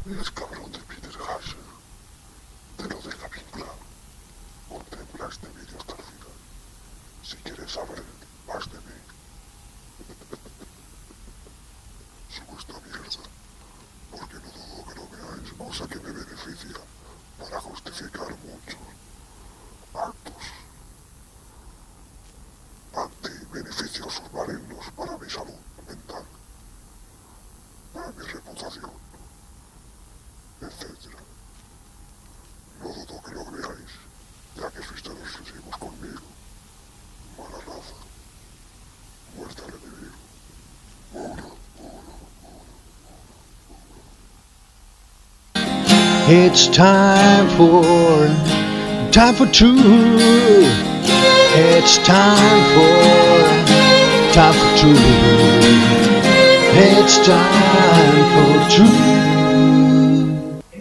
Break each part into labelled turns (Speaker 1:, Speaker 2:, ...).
Speaker 1: Es cabrón de Peter Hasher. Te lo deja bien claro. Contempla este vídeo hasta el final. Si quieres saber más de mí. Subo esta mierda porque no dudo que lo veáis, cosa que me beneficia para justificar muchos actos anti-beneficiosos malignos para mi salud mental, para mi reputación, etc. No dudo que lo veáis, ya que fuisteis obsesivos conmigo. Mala raza, muerte al enemigo.
Speaker 2: It's time for two. It's time for two. It's time for two.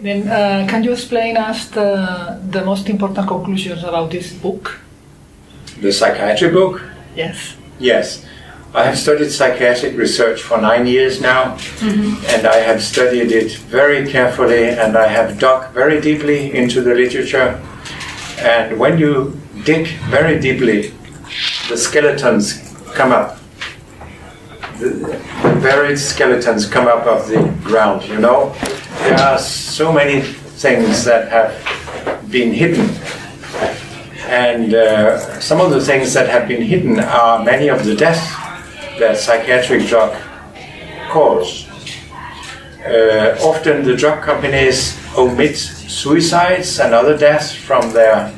Speaker 3: Then can you explain us the most important conclusions about this book?
Speaker 4: The psychiatry book?
Speaker 3: Yes.
Speaker 4: Yes. I have studied psychiatric research for 9 years now, and I have studied it very carefully, and I have dug very deeply into the literature. And when you dig very deeply, the skeletons come up. The buried skeletons come up of the ground, you know. There are so many things that have been hidden. And some of the things that have been hidden are many of the deaths that psychiatric drug cause. Often the drug companies omit suicides and other deaths from their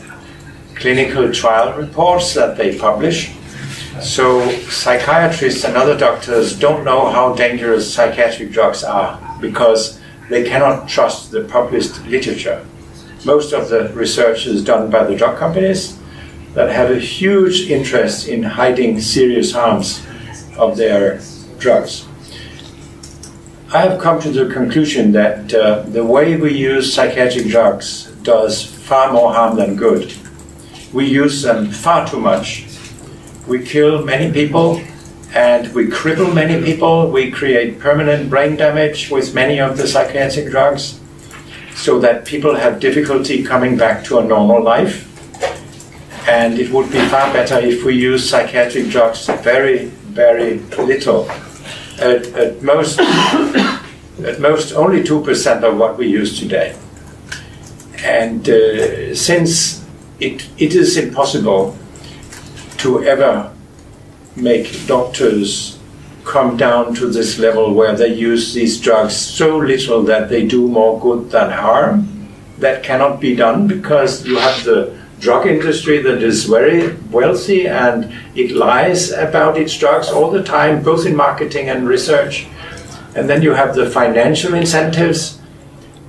Speaker 4: clinical trial reports that they publish. So psychiatrists and other doctors don't know how dangerous psychiatric drugs are because they cannot trust the published literature. Most of the research is done by the drug companies that have a huge interest in hiding serious harms of their drugs. I have come to the conclusion that the way we use psychiatric drugs does far more harm than good. We use them far too much. We kill many people and we cripple many people. We create permanent brain damage with many of the psychiatric drugs so that people have difficulty coming back to a normal life. And it would be far better if we use psychiatric drugs very little. At most only 2% of what we use today. And since it is impossible to ever make doctors come down to this level where they use these drugs so little that they do more good than harm, that cannot be done because you have the drug industry that is very wealthy and it lies about its drugs all the time, both in marketing and research. And then you have the financial incentives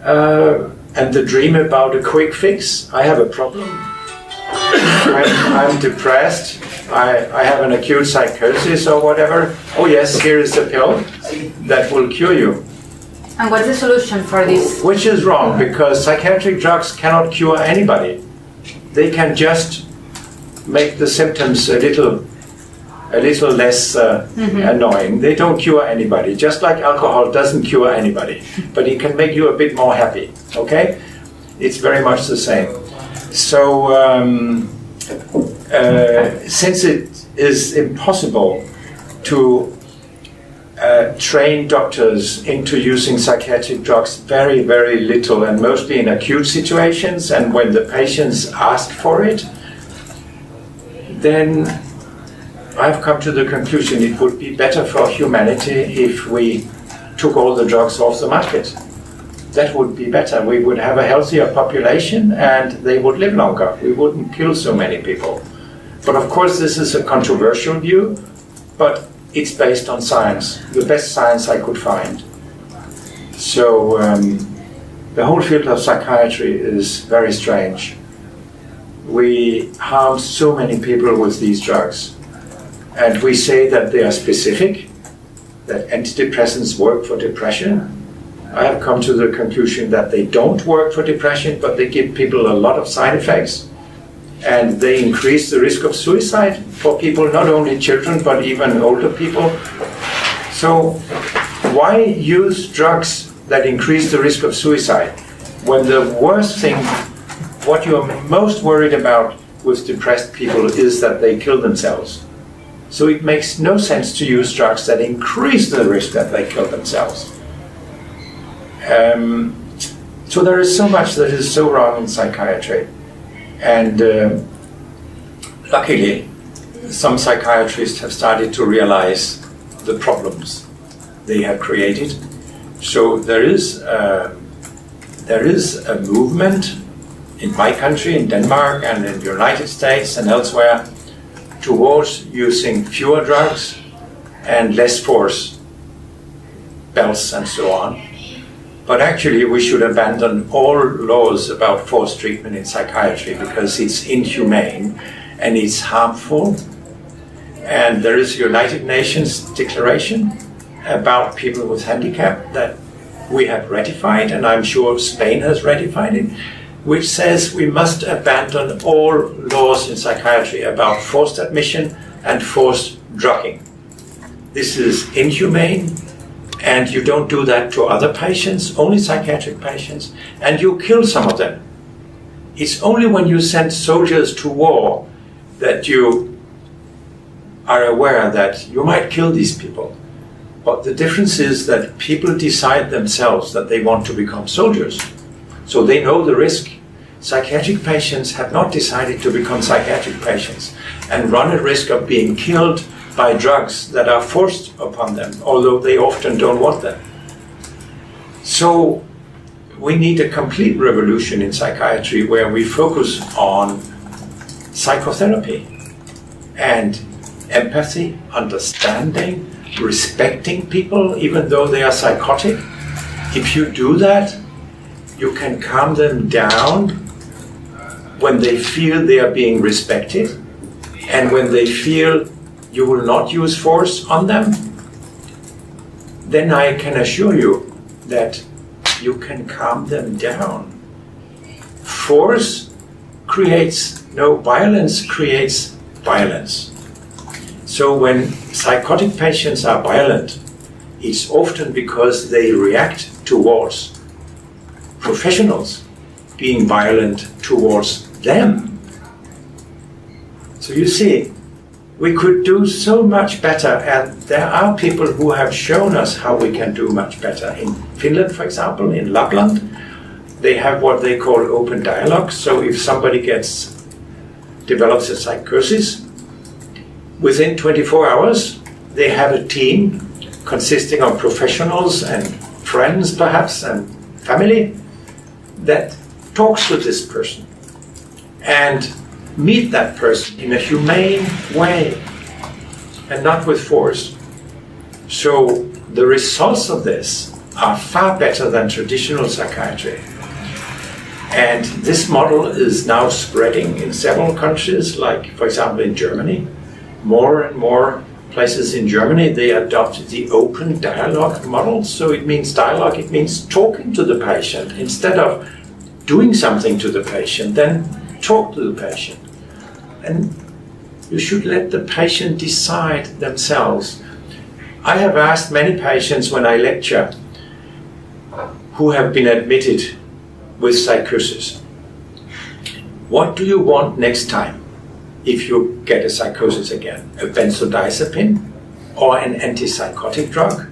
Speaker 4: and the dream about a quick fix. I have a problem. I'm depressed. I have an acute psychosis or whatever. Oh yes, here is a pill that will cure you.
Speaker 5: And what's the solution for this?
Speaker 4: Which is wrong because psychiatric drugs cannot cure anybody. They can just make the symptoms a little less annoying. They don't cure anybody, just like alcohol doesn't cure anybody, but it can make you a bit more happy, okay? It's very much the same. So, since it is impossible to train doctors into using psychiatric drugs very little and mostly in acute situations and when the patients ask for it, then I've come to the conclusion it would be better for humanity if we took all the drugs off the market. That would be better. We would have a healthier population and they would live longer. We wouldn't kill so many people. But of course this is a controversial view, but it's based on science, the best science I could find. So the whole field of psychiatry is very strange. We harm so many people with these drugs. And we say that they are specific, that antidepressants work for depression. I have come to the conclusion that they don't work for depression, but they give people a lot of side effects. And they increase the risk of suicide for people, not only children, but even older people. So why use drugs that increase the risk of suicide, when the worst thing, what you're most worried about with depressed people is that they kill themselves. So it makes no sense to use drugs that increase the risk that they kill themselves. So there is so much that is so wrong in psychiatry. And luckily, some psychiatrists have started to realize the problems they have created. So there is a movement in my country, in Denmark, and in the United States and elsewhere, towards using fewer drugs and less force, belts and so on. But actually we should abandon all laws about forced treatment in psychiatry because it's inhumane and it's harmful. And there is a United Nations declaration about people with handicap that we have ratified, and I'm sure Spain has ratified it, which says we must abandon all laws in psychiatry about forced admission and forced drugging. This is inhumane, and you don't do that to other patients, only psychiatric patients, and you kill some of them. It's only when you send soldiers to war that you are aware that you might kill these people. But the difference is that people decide themselves that they want to become soldiers. So they know the risk. Psychiatric patients have not decided to become psychiatric patients and run a risk of being killed by drugs that are forced upon them, although they often don't want them. So we need a complete revolution in psychiatry where we focus on psychotherapy and empathy, understanding, respecting people even though they are psychotic. If you do that, you can calm them down when they feel they are being respected, and when they feel you will not use force on them, then I can assure you that you can calm them down. Force creates, no, violence creates violence. So when psychotic patients are violent, it's often because they react towards professionals being violent towards them. So you see, we could do so much better, and there are people who have shown us how we can do much better. In Finland, for example, in Lapland, they have what they call open dialogue. So if somebody develops a psychosis, within 24 hours, they have a team consisting of professionals and friends, perhaps, and family that talks to this person and meet that person in a humane way and not with force. So the results of this are far better than traditional psychiatry. And this model is now spreading in several countries, like, for example, in Germany. More and more places in Germany, they adopt the open dialogue model. So it means dialogue, it means talking to the patient. Instead of doing something to the patient, then talk to the patient. And you should let the patient decide themselves. I have asked many patients when I lecture who have been admitted with psychosis, what do you want next time if you get a psychosis again? A benzodiazepine or an antipsychotic drug?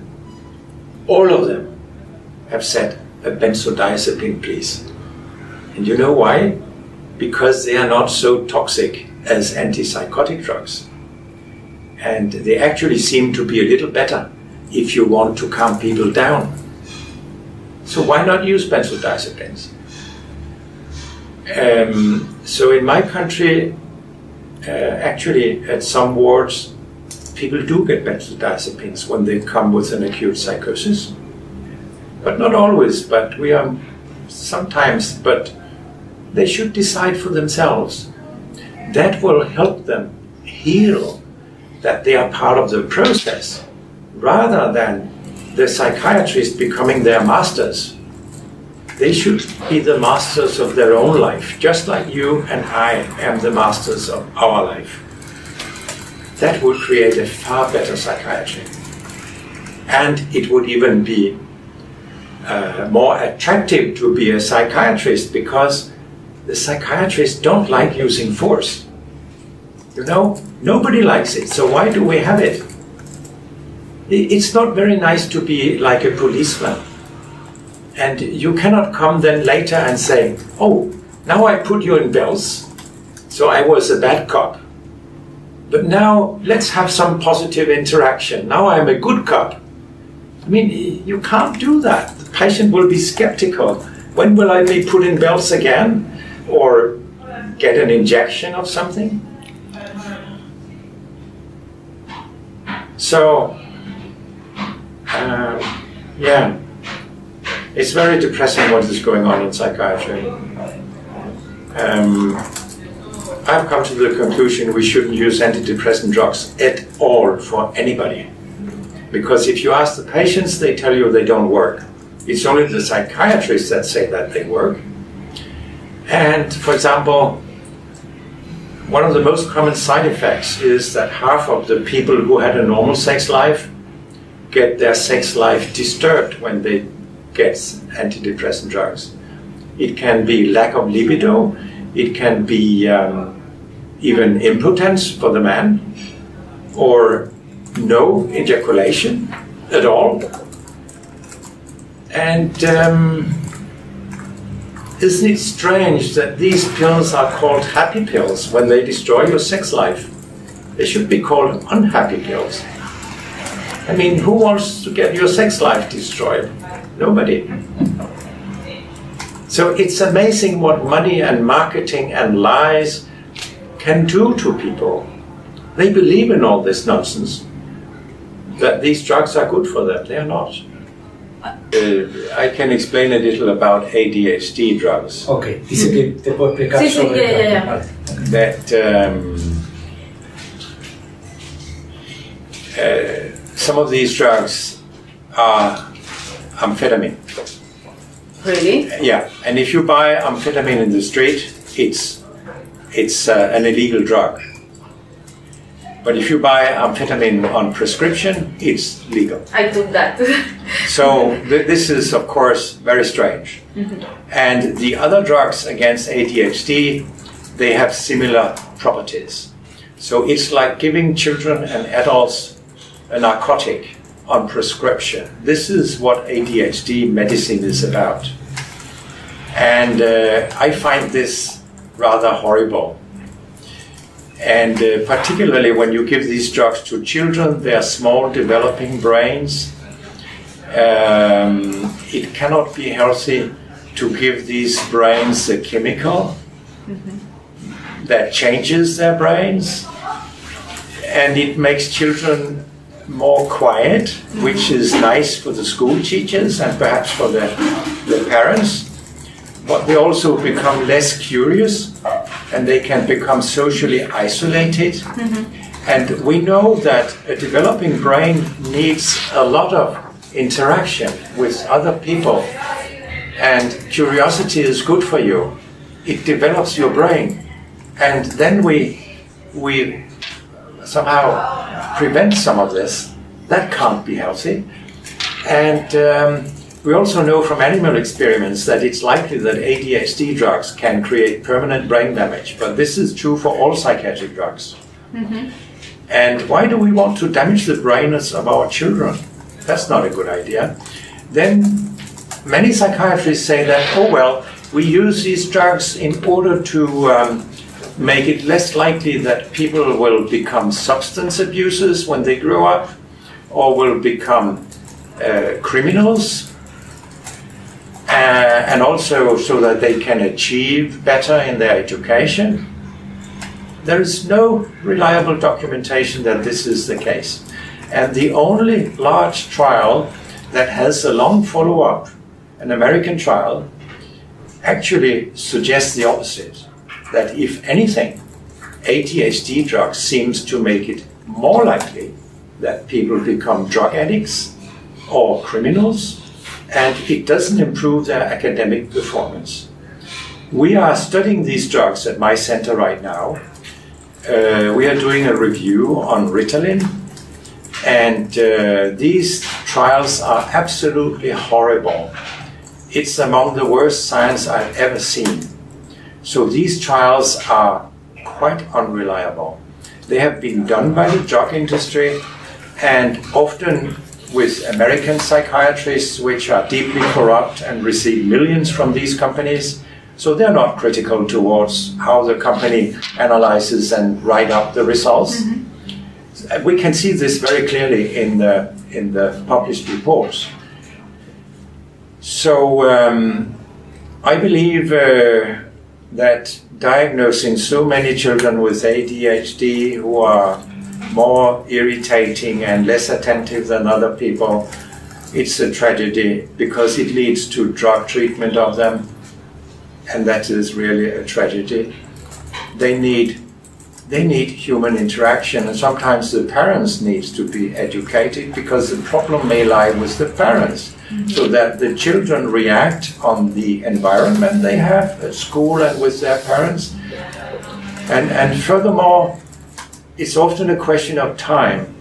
Speaker 4: All of them have said a benzodiazepine, please. And you know why? Because they are not so toxic as antipsychotic drugs. And they actually seem to be a little better if you want to calm people down. So why not use benzodiazepines? So in my country, actually at some wards, people do get benzodiazepines when they come with an acute psychosis. But not always, but we are sometimes, but they should decide for themselves. That will help them heal, that they are part of the process, rather than the psychiatrist becoming their masters. They should be the masters of their own life, just like you and I am the masters of our life. That would create a far better psychiatry. And it would even be more attractive to be a psychiatrist, because the psychiatrists don't like using force. You know, nobody likes it, so why do we have it? It's not very nice to be like a policeman. And you cannot come then later and say, oh, now I put you in bells, so I was a bad cop. But now let's have some positive interaction. Now I'm a good cop. I mean, you can't do that. The patient will be skeptical. When will I be put in bells again? Or get an injection of something? So, yeah, it's very depressing what is going on in psychiatry. I've come to the conclusion we shouldn't use antidepressant drugs at all for anybody. Because if you ask the patients, they tell you they don't work. It's only the psychiatrists that say that they work. And, for example, one of the most common side effects is that half of the people who had a normal sex life get their sex life disturbed when they get antidepressant drugs. It can be lack of libido, it can be even impotence for the man, or no ejaculation at all. And isn't it strange that these pills are called happy pills when they destroy your sex life? They should be called unhappy pills. I mean, who wants to get your sex life destroyed? Nobody. So it's amazing what money and marketing and lies can do to people. They believe in all this nonsense, that these drugs are good for them. They are not. I can explain a little about ADHD drugs.
Speaker 6: Ok, dice que te puedo explicar
Speaker 5: Sí, sí,
Speaker 6: sobre
Speaker 5: ya.
Speaker 4: That some of these drugs are amphetamine.
Speaker 5: Really?
Speaker 4: Yeah, and if you buy amphetamine in the street, it's an illegal drug. But if you buy amphetamine on prescription, it's legal.
Speaker 5: I took that.
Speaker 4: So this is, of course, very strange.
Speaker 5: Mm-hmm.
Speaker 4: And the other drugs against ADHD, they have similar properties. So it's like giving children and adults a narcotic on prescription. This is what ADHD medicine is about. And I find this rather horrible. And particularly when you give these drugs to children, they are small developing brains. It cannot be healthy to give these brains a chemical that changes their brains. And it makes children more quiet, which is nice for the school teachers and perhaps for the parents. But they also become less curious, and they can become socially isolated. And we know that a developing brain needs a lot of interaction with other people. And curiosity is good for you. It develops your brain. And then we somehow prevent some of this. That can't be healthy. And we also know from animal experiments that it's likely that ADHD drugs can create permanent brain damage, but this is true for all psychiatric drugs. And why do we want to damage the brains of our children? That's not a good idea. Then many psychiatrists say that, oh well, we use these drugs in order to make it less likely that people will become substance abusers when they grow up, or will become criminals. And also so that they can achieve better in their education. There is no reliable documentation that this is the case. And the only large trial that has a long follow-up, an American trial, actually suggests the opposite. That if anything, ADHD drugs seems to make it more likely that people become drug addicts or criminals, and it doesn't improve their academic performance. We are studying these drugs at my center right now. We are doing a review on Ritalin, and these trials are absolutely horrible. it's among the worst science I've ever seen. So these trials are quite unreliable. They have been done by the drug industry and often with American psychiatrists which are deeply corrupt and receive millions from these companies. So they're not critical towards how the company analyzes and write up the results. Mm-hmm. We can see this very clearly in the published reports. So I believe that diagnosing so many children with ADHD who are more irritating and less attentive than other people, it's a tragedy because it leads to drug treatment of them, and that is really a tragedy. They need human interaction, and sometimes the parents need to be educated because the problem may lie with the parents, so that the children react on the environment they have at school and with their parents. And furthermore, it's often a question of time.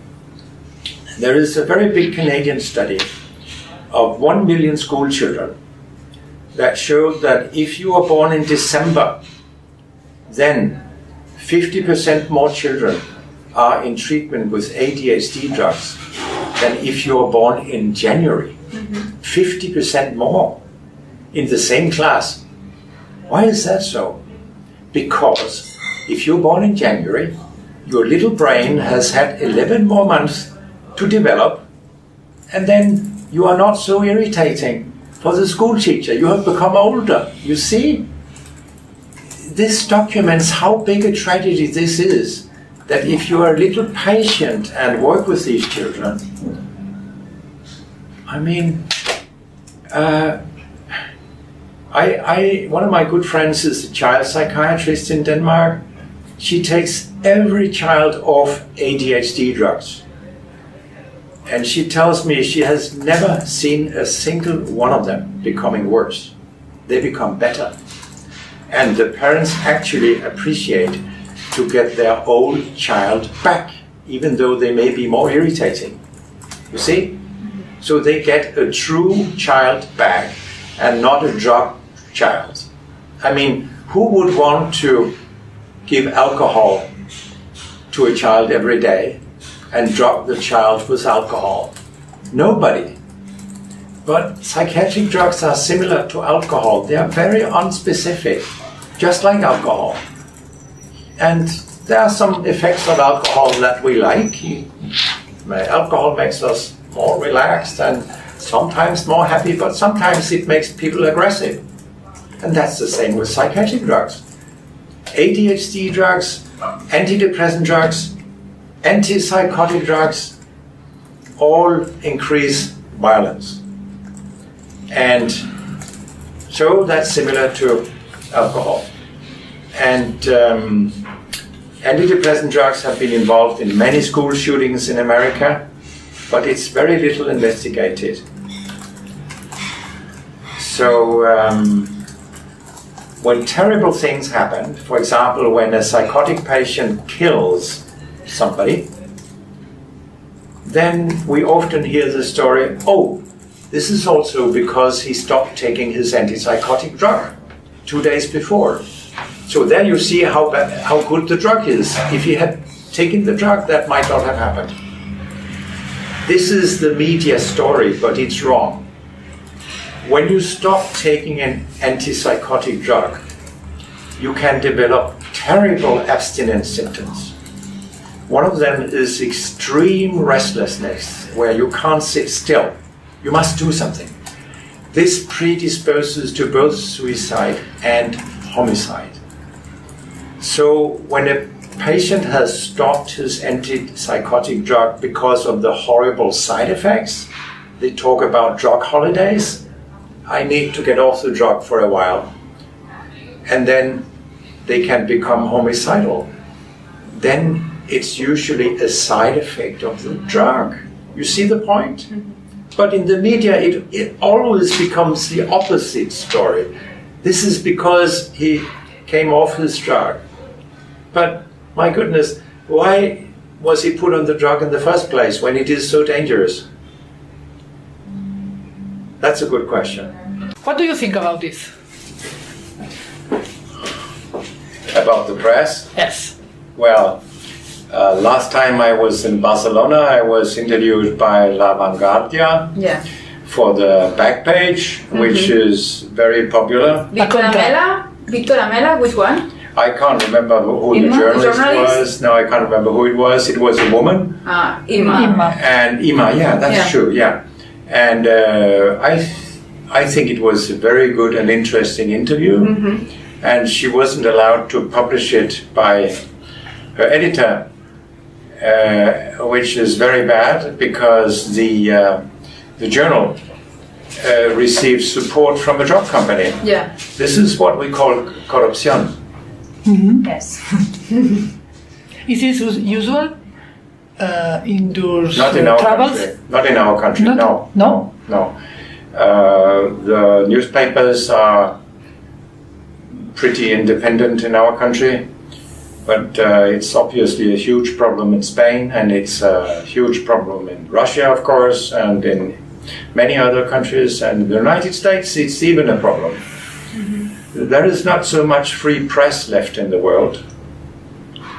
Speaker 4: There is a very big Canadian study of 1 million school children that showed that if you are born in December, then 50% more children are in treatment with ADHD drugs than if you are born in January. 50% more in the same class. Why is that so? Because if you're born in January, your little brain has had 11 more months to develop, and then you are not so irritating for the school teacher. You have become older. You see? This documents how big a tragedy this is, that if you are a little patient and work with these children, I mean, one of my good friends is a child psychiatrist in Denmark. She takes every child off ADHD drugs. And she tells me she has never seen a single one of them becoming worse. They become better. And the parents actually appreciate to get their old child back, even though they may be more irritating. You see? So they get a true child back and not a drug child. I mean, who would want to give alcohol to a child every day and drug the child with alcohol? Nobody. But psychiatric drugs are similar to alcohol. They are very unspecific, just like alcohol. And there are some effects of alcohol that we like. Alcohol makes us more relaxed and sometimes more happy, but sometimes it makes people aggressive. And that's the same with psychiatric drugs. ADHD drugs, antidepressant drugs, antipsychotic drugs all increase violence. And so that's similar to alcohol. And antidepressant drugs have been involved in many school shootings in America, but it's very little investigated. So when terrible things happen, for example, when a psychotic patient kills somebody, then we often hear the story, oh, this is also because he stopped taking his antipsychotic drug 2 days before. So there you see how good the drug is. If he had taken the drug, that might not have happened. This is the media story, but it's wrong. When you stop taking an antipsychotic drug, you can develop terrible abstinence symptoms. One of them is extreme restlessness, where you can't sit still. You must do something. This predisposes to both suicide and homicide. So when a patient has stopped his antipsychotic drug because of the horrible side effects, they talk about drug holidays. I need to get off the drug for a while. And then they can become homicidal. Then it's usually a side effect of the drug. You see the point? But in the media, it always becomes the opposite story. This is because he came off his drug. But my goodness, why was he put on the drug in the first place when it is so dangerous? That's a good question.
Speaker 3: What do you think about this?
Speaker 4: About the press?
Speaker 3: Yes.
Speaker 4: Well, last time I was in Barcelona, I was interviewed by La Vanguardia
Speaker 5: Yeah.
Speaker 4: for the back page, which is very popular.
Speaker 5: Victor Amela, which one?
Speaker 4: I can't remember who the journalist was. No, I can't remember who it was. It was a woman.
Speaker 5: Ima.
Speaker 4: And Ima, yeah, that's true, yeah. And I think it was a very good and interesting interview. And she wasn't allowed to publish it by her editor, which is very bad because the journal received support from a drug company.
Speaker 5: Yeah.
Speaker 4: This is what we call corruption.
Speaker 5: Yes.
Speaker 3: Is this usual indoors
Speaker 4: Not in our
Speaker 3: travels?
Speaker 4: country. Not in our country. No.
Speaker 3: No.
Speaker 4: No. The newspapers are pretty independent in our country, but it's obviously a huge problem in Spain, and it's a huge problem in Russia, of course, and in many other countries, and in the United States it's even a problem. There is not so much free press left in the world.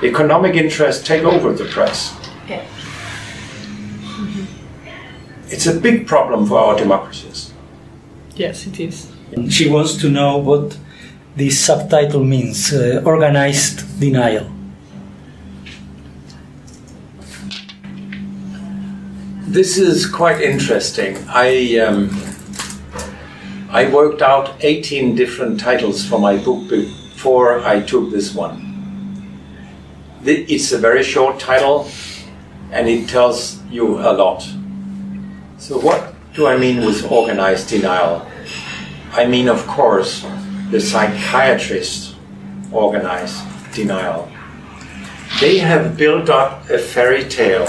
Speaker 4: Economic interests take over the press.
Speaker 5: Yeah.
Speaker 4: It's a big problem for our democracies.
Speaker 3: Yes, it is.
Speaker 6: She wants to know what this subtitle means, organized denial.
Speaker 4: This is quite interesting. I worked out 18 different titles for my book before I took this one. It's a very short title and it tells you a lot. So what do I mean with organized denial? I mean, of course, the psychiatrists organize denial. They have built up a fairy tale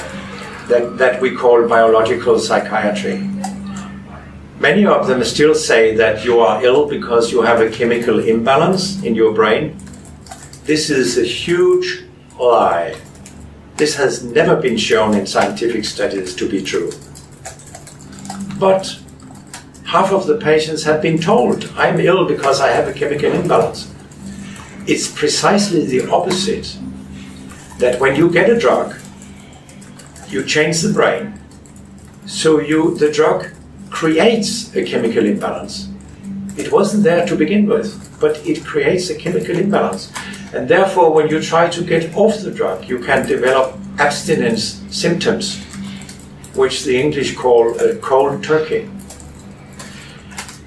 Speaker 4: that we call biological psychiatry. Many of them still say that you are ill because you have a chemical imbalance in your brain. This is a huge lie. This has never been shown in scientific studies to be true. But half of the patients have been told, I'm ill because I have a chemical imbalance. It's precisely the opposite. That when you get a drug, you change the brain. So the drug creates a chemical imbalance. It wasn't there to begin with, but it creates a chemical imbalance. And therefore, when you try to get off the drug, you can develop abstinence symptoms, which the English call a cold turkey.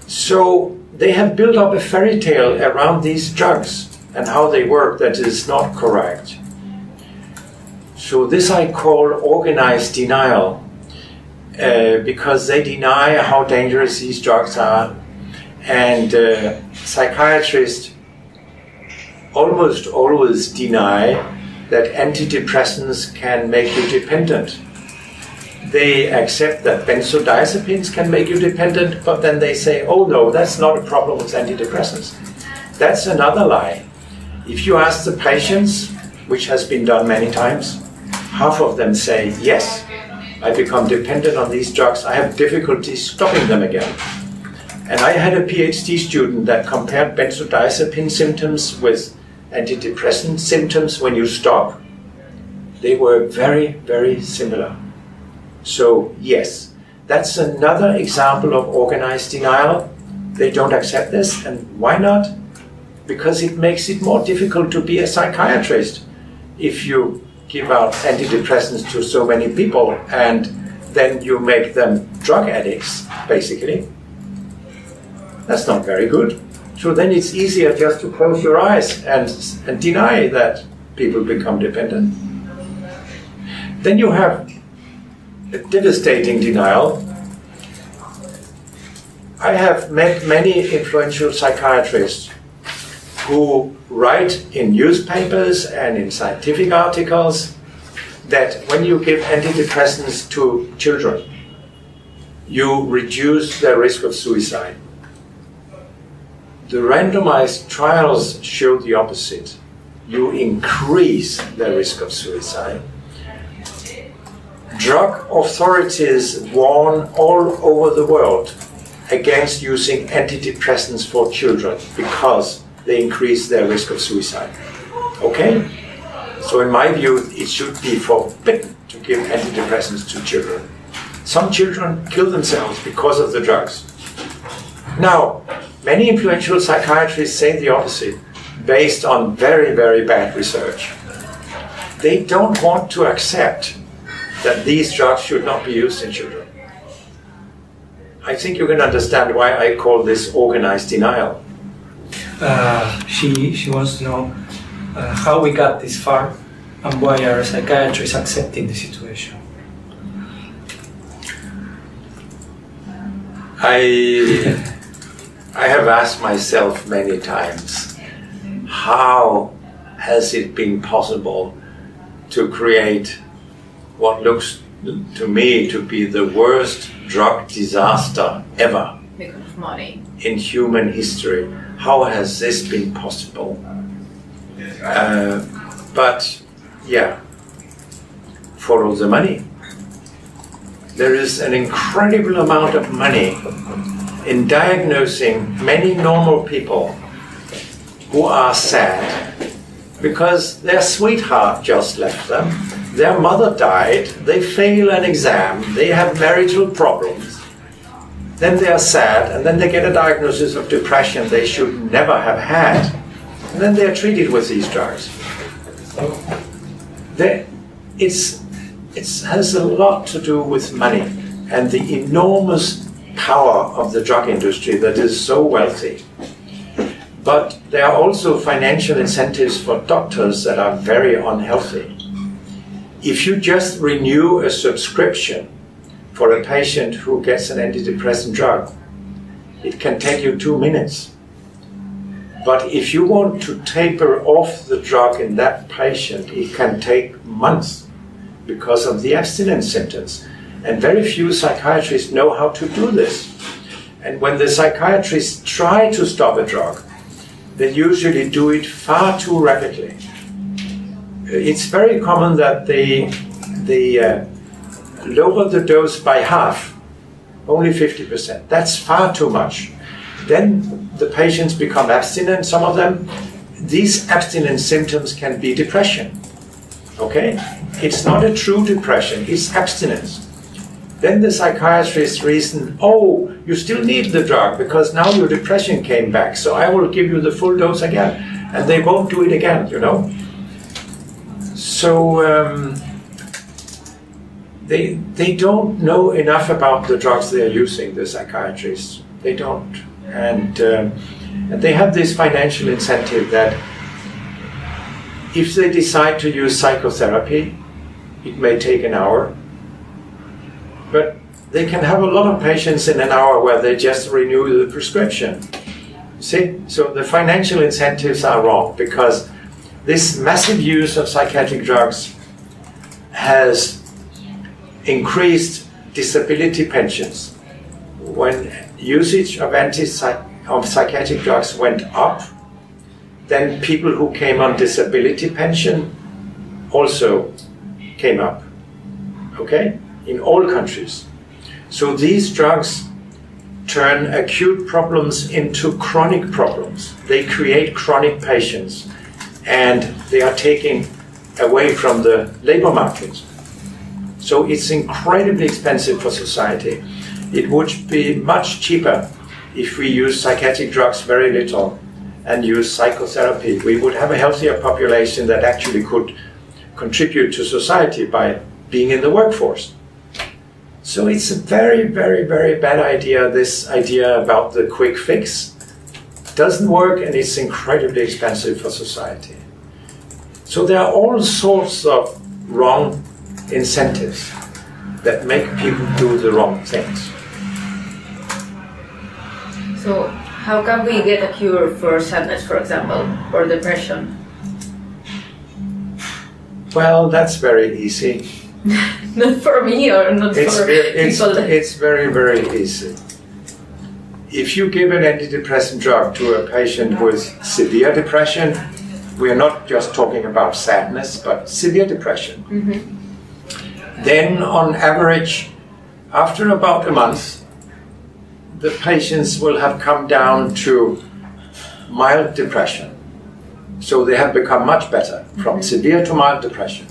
Speaker 4: So they have built up a fairy tale around these drugs and how they work that is not correct. So this I call organized denial, because they deny how dangerous these drugs are, and psychiatrists almost always deny that antidepressants can make you dependent. They accept that benzodiazepines can make you dependent, but then they say, oh no, that's not a problem with antidepressants. That's another lie. If you ask the patients, which has been done many times, half of them say, yes, I become dependent on these drugs, I have difficulty stopping them again. And I had a PhD student that compared benzodiazepine symptoms with antidepressant symptoms when you stop. They were very, very similar. So yes, that's another example of organized denial. They don't accept this, and why not? Because it makes it more difficult to be a psychiatrist if you give out antidepressants to so many people and then you make them drug addicts, basically. That's not very good. So then it's easier just to close your eyes and deny that people become dependent. Then you have a devastating denial. I have met many influential psychiatrists who write in newspapers and in scientific articles that when you give antidepressants to children, you reduce their risk of suicide. The randomized trials show the opposite. You increase the risk of suicide. Drug authorities warn all over the world against using antidepressants for children because they increase their risk of suicide. Okay? So in my view, it should be forbidden to give antidepressants to children. Some children kill themselves because of the drugs. Now, many influential psychiatrists say the opposite, based on very, very bad research. They don't want to accept that these drugs should not be used in children. I think you can understand why I call this organized denial.
Speaker 6: She wants to know how we got this far and why are psychiatrists accepting the situation.
Speaker 4: I have asked myself many times, how has it been possible to create what looks to me to be the worst drug disaster ever
Speaker 5: Because of money.
Speaker 4: in human history? How has this been possible? But yeah, follow the money. There is an incredible amount of money in diagnosing many normal people who are sad because their sweetheart just left them, their mother died, they fail an exam, they have marital problems, then they are sad, and then they get a diagnosis of depression they should never have had, and then they are treated with these drugs. It has a lot to do with money and the enormous power of the drug industry that is so wealthy. But there are also financial incentives for doctors that are very unhealthy. If you just renew a subscription for a patient who gets an antidepressant drug, it can take you 2 minutes. But if you want to taper off the drug in that patient, it can take months because of the abstinence symptoms. And very few psychiatrists know how to do this. And when the psychiatrists try to stop a drug, they usually do it far too rapidly. It's very common that they lower the dose by half, only 50%. That's far too much. Then the patients become abstinent, some of them. These abstinence symptoms can be depression. Okay? It's not a true depression, it's abstinence. Then the psychiatrist reason, oh, you still need the drug because now your depression came back, so I will give you the full dose again. And they won't do it again, you know. So they don't know enough about the drugs they're using, the psychiatrists. They don't. And they have this financial incentive that if they decide to use psychotherapy, it may take an hour. But they can have a lot of patients in an hour where they just renew the prescription. See? So the financial incentives are wrong because this massive use of psychiatric drugs has increased disability pensions. When usage of psychiatric drugs went up, then people who came on disability pension also came up. Okay? In all countries. So these drugs turn acute problems into chronic problems. They create chronic patients and they are taking away from the labor market. So it's incredibly expensive for society. It would be much cheaper if we use psychiatric drugs very little and use psychotherapy. We would have a healthier population that actually could contribute to society by being in the workforce. So it's a very, very, very bad idea, this idea about the quick fix. It doesn't work and it's incredibly expensive for society. So there are all sorts of wrong incentives that make people do the wrong things.
Speaker 5: So how can we get a cure for sadness, for example, or depression?
Speaker 4: Well, that's very easy.
Speaker 5: Not for me or not for people.
Speaker 4: It's very, very easy. If you give an antidepressant drug to a patient with severe depression, we are not just talking about sadness, but severe depression. Mm-hmm. Then on average, after about a month, the patients will have come down to mild depression. So they have become much better, from severe to mild depression.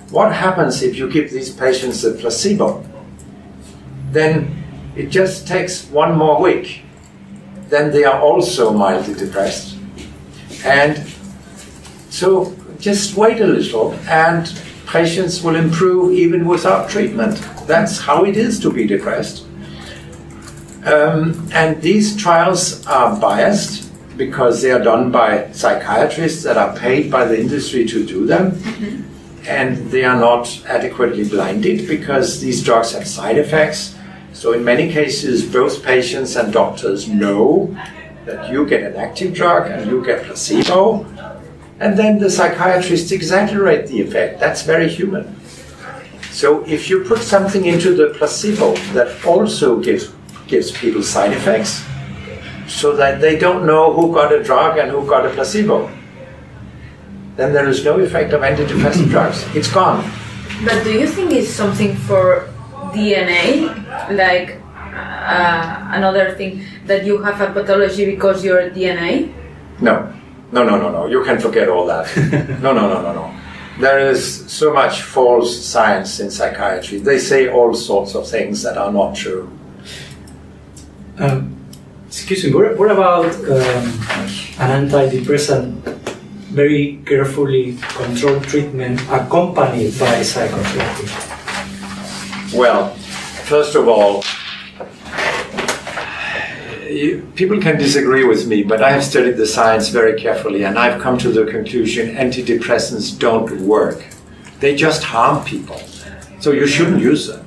Speaker 4: What happens if you give these patients a placebo? Then it just takes one more week. Then they are also mildly depressed. And so just wait a little and patients will improve even without treatment. That's how it is to be depressed. And these trials are biased because they are done by psychiatrists that are paid by the industry to do them. And they are not adequately blinded because these drugs have side effects. So in many cases, both patients and doctors know that you get an active drug and you get placebo. And then the psychiatrists exaggerate the effect. That's very human. So if you put something into the placebo that also gives people side effects, so that they don't know who got a drug and who got a placebo, then there is no effect of antidepressant drugs. It's gone.
Speaker 5: But do you think it's something for DNA, like another thing, that you have a pathology because you're DNA?
Speaker 4: No. You can forget all that. No. There is so much false science in psychiatry. They say all sorts of things that are not true.
Speaker 6: Excuse me, what about an antidepressant, very carefully controlled treatment accompanied by psychotherapy?
Speaker 4: Well, first of all, people can disagree with me, but I have studied the science very carefully and I've come to the conclusion antidepressants don't work. They just harm people. So you shouldn't use them.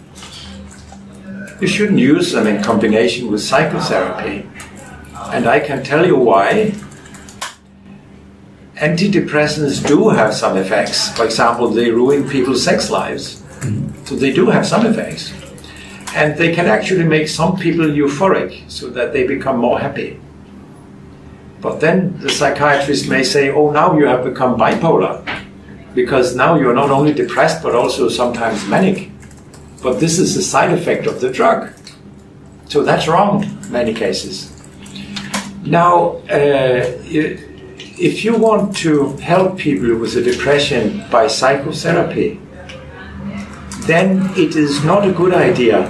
Speaker 4: You shouldn't use them in combination with psychotherapy. And I can tell you why. Antidepressants do have some effects. For example, they ruin people's sex lives. So they do have some effects. And they can actually make some people euphoric so that they become more happy. But then the psychiatrist may say, oh, now you have become bipolar, because now you're not only depressed but also sometimes manic. But this is a side effect of the drug. So that's wrong in many cases. Now, if you want to help people with a depression by psychotherapy, then it is not a good idea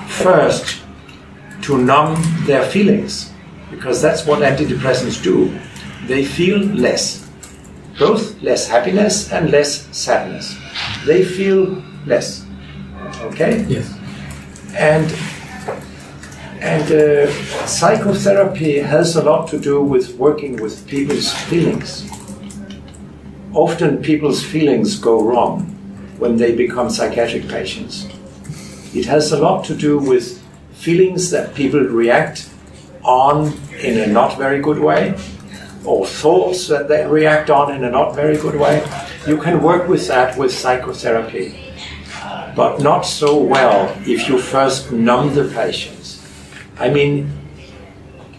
Speaker 4: first to numb their feelings, because that's what antidepressants do. They feel less, both less happiness and less sadness. They feel less. Okay?
Speaker 6: Yes.
Speaker 4: And psychotherapy has a lot to do with working with people's feelings. Often people's feelings go wrong when they become psychiatric patients. It has a lot to do with feelings that people react on in a not very good way, or thoughts that they react on in a not very good way. You can work with that with psychotherapy, but not so well if you first numb the patients. I mean,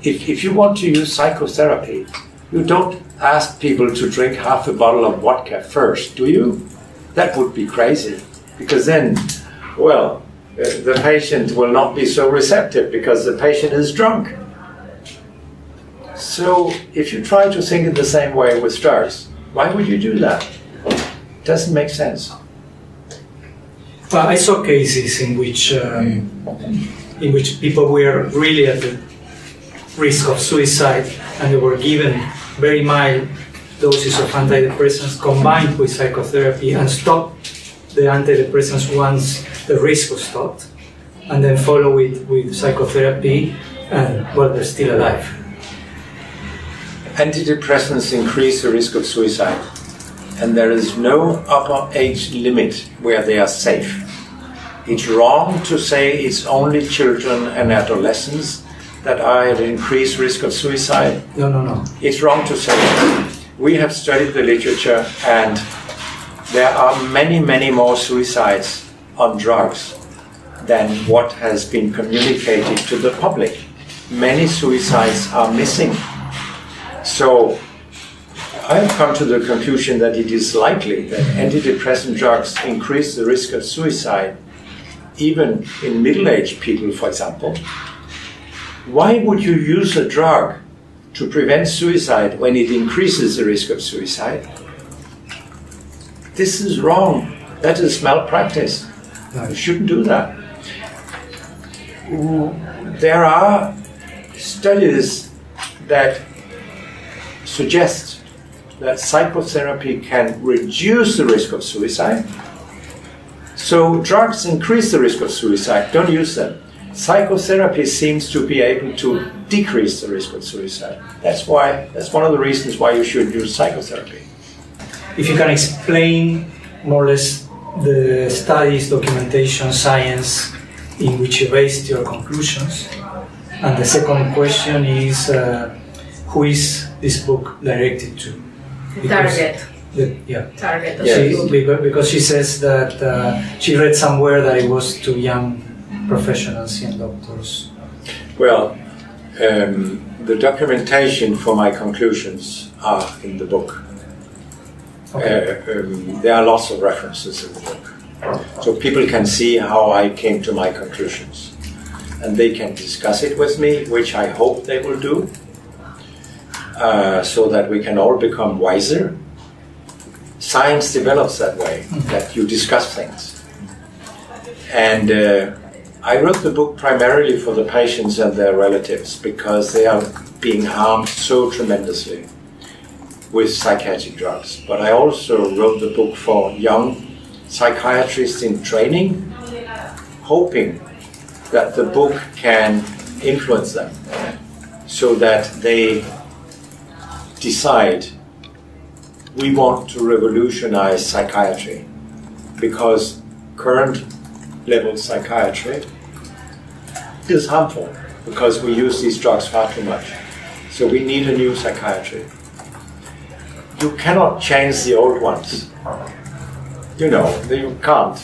Speaker 4: if you want to use psychotherapy, you don't ask people to drink half a bottle of vodka first, do you? That would be crazy, because then, well, the patient will not be so receptive because the patient is drunk. So if you try to think in the same way with drugs, why would you do that? It doesn't make sense.
Speaker 6: Well, I saw cases in which people were really at the risk of suicide and they were given very mild doses of antidepressants combined with psychotherapy and stopped the antidepressants once the risk was stopped, and then follow it with psychotherapy, and well, they're still alive.
Speaker 4: Antidepressants increase the risk of suicide, and there is no upper age limit where they are safe. It's wrong to say it's only children and adolescents that are at increased risk of suicide.
Speaker 6: No.
Speaker 4: It's wrong to say that. We have studied the literature, and there are many, many more suicides on drugs than what has been communicated to the public. Many suicides are missing. So I have come to the conclusion that it is likely that antidepressant drugs increase the risk of suicide, even in middle-aged people, for example. Why would you use a drug to prevent suicide when it increases the risk of suicide? This is wrong. That is malpractice. You shouldn't do that. There are studies that suggest that psychotherapy can reduce the risk of suicide. So drugs increase the risk of suicide. Don't use them. Psychotherapy seems to be able to decrease the risk of suicide. That's one of the reasons why you should use psychotherapy.
Speaker 6: If you can explain more or less the studies, documentation, science in which you based your conclusions. And the second question is, who is this book directed to?
Speaker 5: Target.
Speaker 6: Yeah.
Speaker 5: Target.
Speaker 6: Because she says that she read somewhere that it was to young professionals and doctors.
Speaker 4: Well, the documentation for my conclusions are in the book.
Speaker 6: Okay.
Speaker 4: There are lots of references in the book. So people can see how I came to my conclusions. And they can discuss it with me, which I hope they will do, so that we can all become wiser. Science develops that way, that you discuss things. And I wrote the book primarily for the patients and their relatives because they are being harmed so tremendously with psychiatric drugs. But I also wrote the book for young psychiatrists in training, hoping that the book can influence them so that they decide we want to revolutionize psychiatry, because current level psychiatry is harmful because we use these drugs far too much. So we need a new psychiatry. You cannot change the old ones. You know, you can't.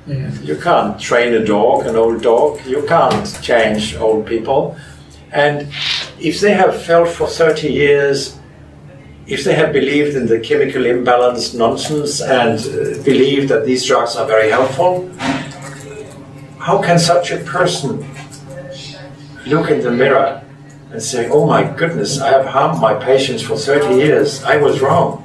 Speaker 6: Yeah.
Speaker 4: You can't train a dog, an old dog. You can't change old people. And if they have felt for 30 years, if they have believed in the chemical imbalance nonsense and believe that these drugs are very helpful, how can such a person look in the mirror and say, oh my goodness, I have harmed my patients for 30 years, I was wrong?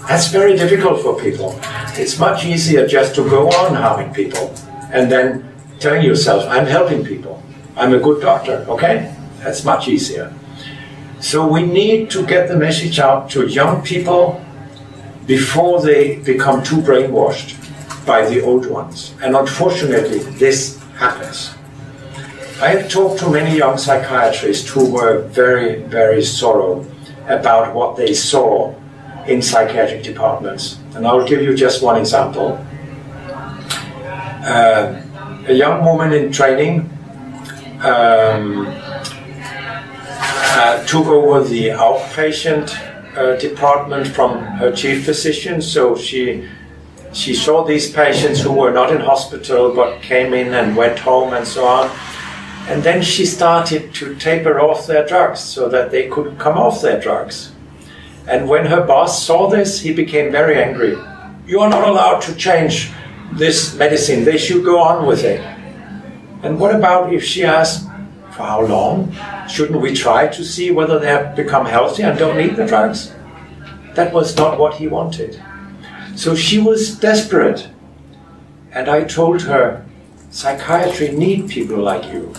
Speaker 4: That's very difficult for people. It's much easier just to go on harming people and then telling yourself, I'm helping people, I'm a good doctor, okay? That's much easier. So we need to get the message out to young people before they become too brainwashed by the old ones. And unfortunately, this happens. I have talked to many young psychiatrists who were very, very sorrow about what they saw in psychiatric departments. And I'll give you just one example. A young woman in training took over the outpatient department from her chief physician. So she saw these patients who were not in hospital but came in and went home and so on. And then she started to taper off their drugs so that they could come off their drugs. And when her boss saw this, he became very angry. You are not allowed to change this medicine. They should go on with it. And what about if she asked, for how long? Shouldn't we try to see whether they have become healthy and don't need the drugs? That was not what he wanted. So she was desperate. And I told her, psychiatry needs people like you.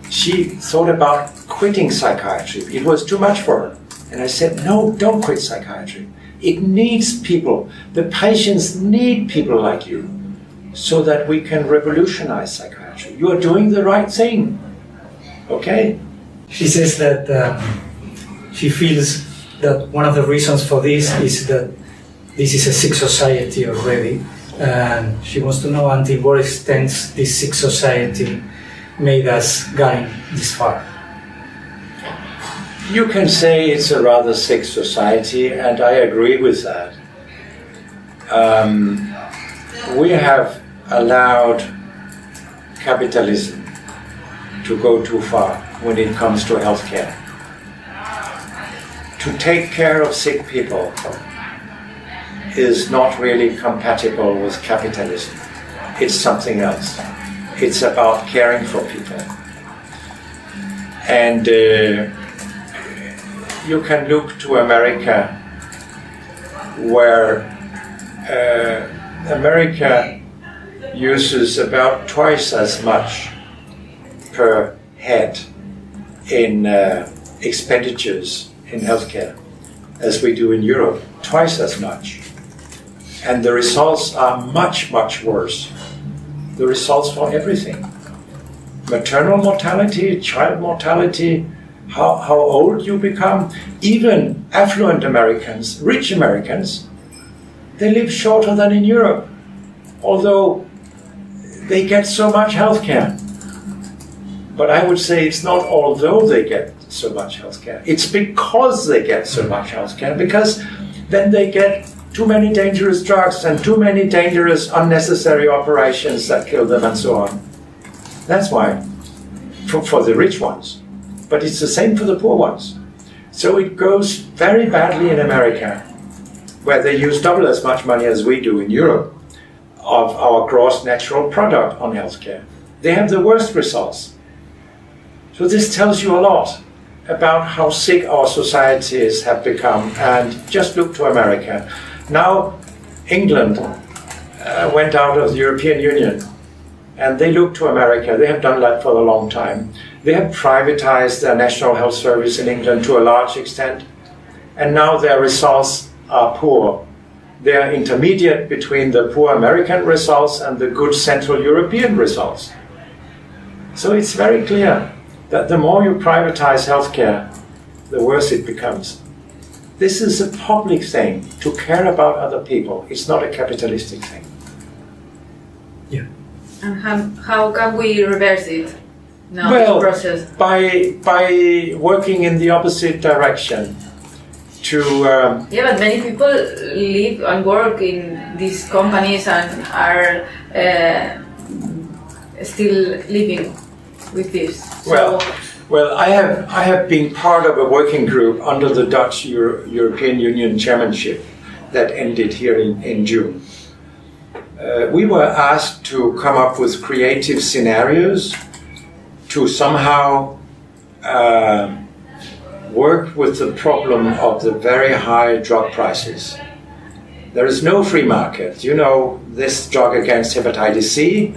Speaker 4: She thought about quitting psychiatry. It was too much for her. And I said, no, don't quit psychiatry. It needs people. The patients need people like you so that we can revolutionize psychiatry. You are doing the right thing. Okay?
Speaker 6: She says that she feels that one of the reasons for this is that this is a sick society already. And she wants to know until what extent this sick society made us going this far.
Speaker 4: You can say it's a rather sick society, and I agree with that. We have allowed capitalism to go too far when it comes to healthcare. To take care of sick people is not really compatible with capitalism. It's something else. It's about caring for people. And you can look to America, where America uses about twice as much per head in expenditures in healthcare as we do in Europe, twice as much. And the results are much, much worse. The results for everything. Maternal mortality, child mortality, how old you become. Even affluent Americans, rich Americans, they live shorter than in Europe, although they get so much healthcare. But I would say it's not although they get so much healthcare, it's because they get so much healthcare, because then they get too many dangerous drugs and too many dangerous unnecessary operations that kill them and so on. That's why, for the rich ones. But it's the same for the poor ones. So it goes very badly in America, where they use double as much money as we do in Europe of our gross natural product on healthcare. They have the worst results. So this tells you a lot about how sick our societies have become. And just look to America. Now, England went out of the European Union, and they look to America. They have done that for a long time. They have privatized their National Health Service in England to a large extent, and now their results are poor. They are intermediate between the poor American results and the good Central European results. So it's very clear that the more you privatize healthcare, the worse it becomes. This is a public thing, to care about other people. It's not a capitalistic thing.
Speaker 6: Yeah.
Speaker 5: And how can we reverse it now,
Speaker 4: Well,
Speaker 5: this process?
Speaker 4: by working in the opposite direction. To
Speaker 5: Yeah, but many people live and work in these companies and are still living with this.
Speaker 4: Well, I have been part of a working group under the Dutch European Union chairmanship that ended here in June. We were asked to come up with creative scenarios to somehow work with the problem of the very high drug prices. There is no free market. You know, this drug against hepatitis C,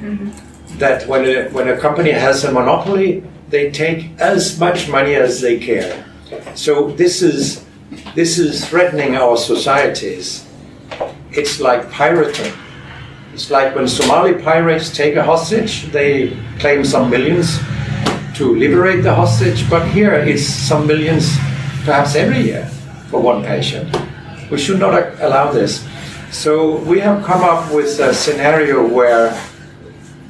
Speaker 4: that when a company has a monopoly, they take as much money as they care. So this is threatening our societies. It's like pirating. It's like when Somali pirates take a hostage, they claim some millions to liberate the hostage, but here it's some millions, perhaps every year, for one patient. We should not allow this. So we have come up with a scenario where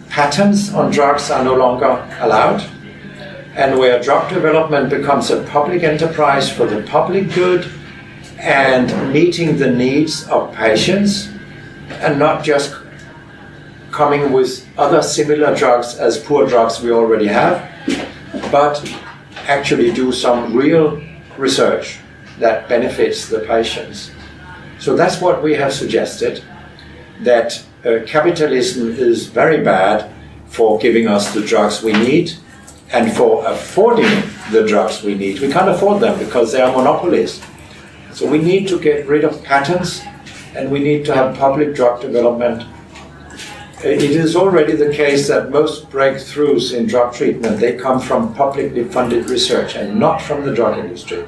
Speaker 4: patents on drugs are no longer allowed, and where drug development becomes a public enterprise for the public good and meeting the needs of patients, and not just coming with other similar drugs as poor drugs we already have, but actually do some real research that benefits the patients. So that's what we have suggested, that capitalism is very bad for giving us the drugs we need and for affording the drugs we need. We can't afford them because they are monopolies. So we need to get rid of patents, and we need to have public drug development. It is already the case that most breakthroughs in drug treatment, they come from publicly funded research and not from the drug industry.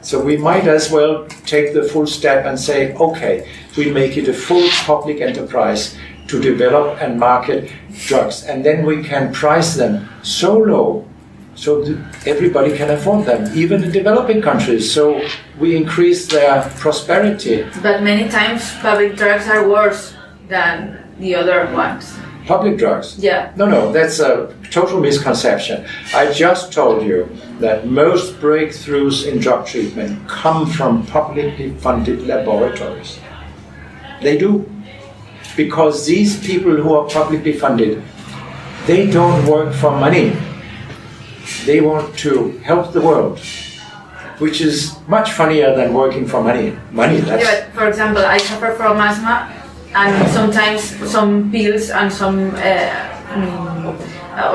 Speaker 4: So we might as well take the full step and say, okay, we make it a full public enterprise to develop and market drugs, and then we can price them so low so that everybody can afford them, even in developing countries, so we increase their prosperity.
Speaker 5: But many times public drugs are worse than the other ones.
Speaker 4: Public drugs?
Speaker 5: Yeah.
Speaker 4: No, that's a total misconception. I just told you that most breakthroughs in drug treatment come from publicly funded laboratories. They do. Because these people who are publicly funded, they don't work for money. They want to help the world, which is much funnier than working for money. That's...
Speaker 5: Yeah, but for example, I suffer from asthma, and sometimes some pills and some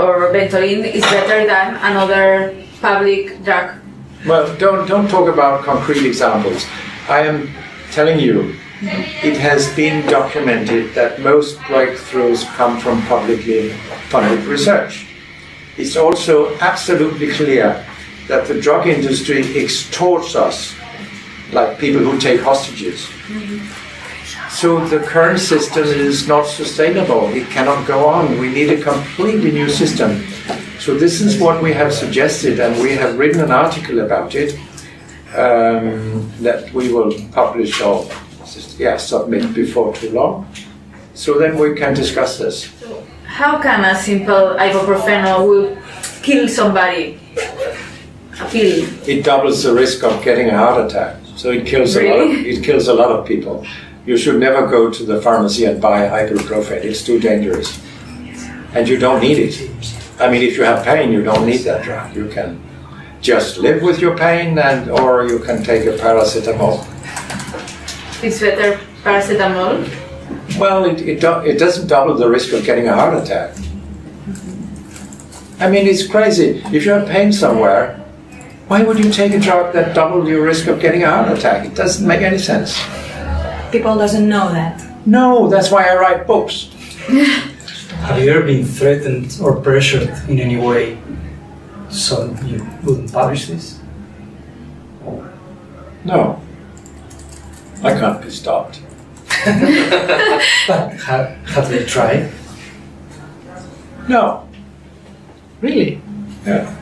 Speaker 5: or Ventolin is better than another public drug?
Speaker 4: Well, don't talk about concrete examples. I am telling you, it has been documented that most breakthroughs come from publicly funded research. It's also absolutely clear that the drug industry extorts us, like people who take hostages. So the current system is not sustainable. It cannot go on. We need a completely new system. So this is what we have suggested, and we have written an article about it that we will publish or submit before too long. So then we can discuss this.
Speaker 5: How can a simple ibuprofen will kill somebody? A pill?
Speaker 4: It doubles the risk of getting a heart attack. So it kills
Speaker 5: Really?
Speaker 4: it kills a lot of people. You should never go to the pharmacy and buy ibuprofen. It's too dangerous, and you don't need it. I mean, if you have pain, you don't need that drug. You can just live with your pain, or you can take a paracetamol.
Speaker 5: It's better paracetamol?
Speaker 4: Well, it doesn't double the risk of getting a heart attack. I mean, it's crazy. If you have pain somewhere, why would you take a drug that doubles your risk of getting a heart attack? It doesn't make any sense.
Speaker 7: People doesn't know that.
Speaker 4: No, that's why I write books.
Speaker 6: Have you ever been threatened or pressured in any way so you wouldn't publish this?
Speaker 4: No. I can't be stopped.
Speaker 6: But have you tried?
Speaker 4: No.
Speaker 6: Really?
Speaker 4: Yeah.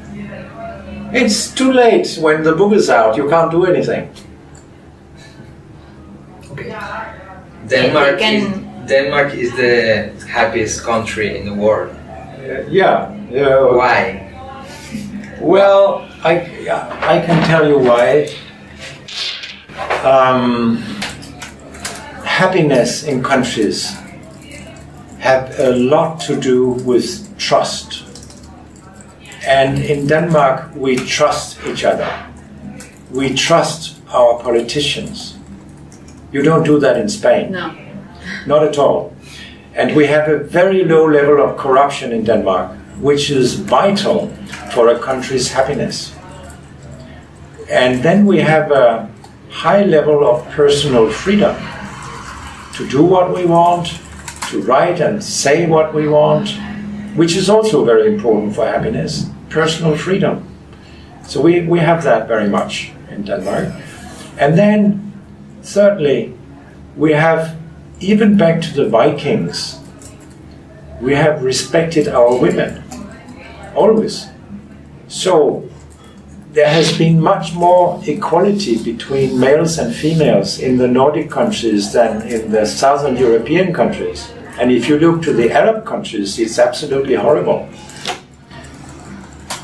Speaker 4: It's too late. When the book is out, you can't do anything.
Speaker 6: Okay.
Speaker 8: Denmark is the happiest country in the world.
Speaker 4: Yeah.
Speaker 8: Why?
Speaker 4: Well, I can tell you why. Happiness in countries have a lot to do with trust. And in Denmark, we trust each other. We trust our politicians. You don't do that in Spain.
Speaker 5: No.
Speaker 4: Not at all. And we have a very low level of corruption in Denmark, which is vital for a country's happiness. And then we have a high level of personal freedom to do what we want, to write and say what we want, which is also very important for happiness, personal freedom. So we have that very much in Denmark. And then, thirdly, we have, even back to the Vikings, we have respected our women, always. So there has been much more equality between males and females in the Nordic countries than in the Southern European countries. And if you look to the Arab countries, it's absolutely horrible.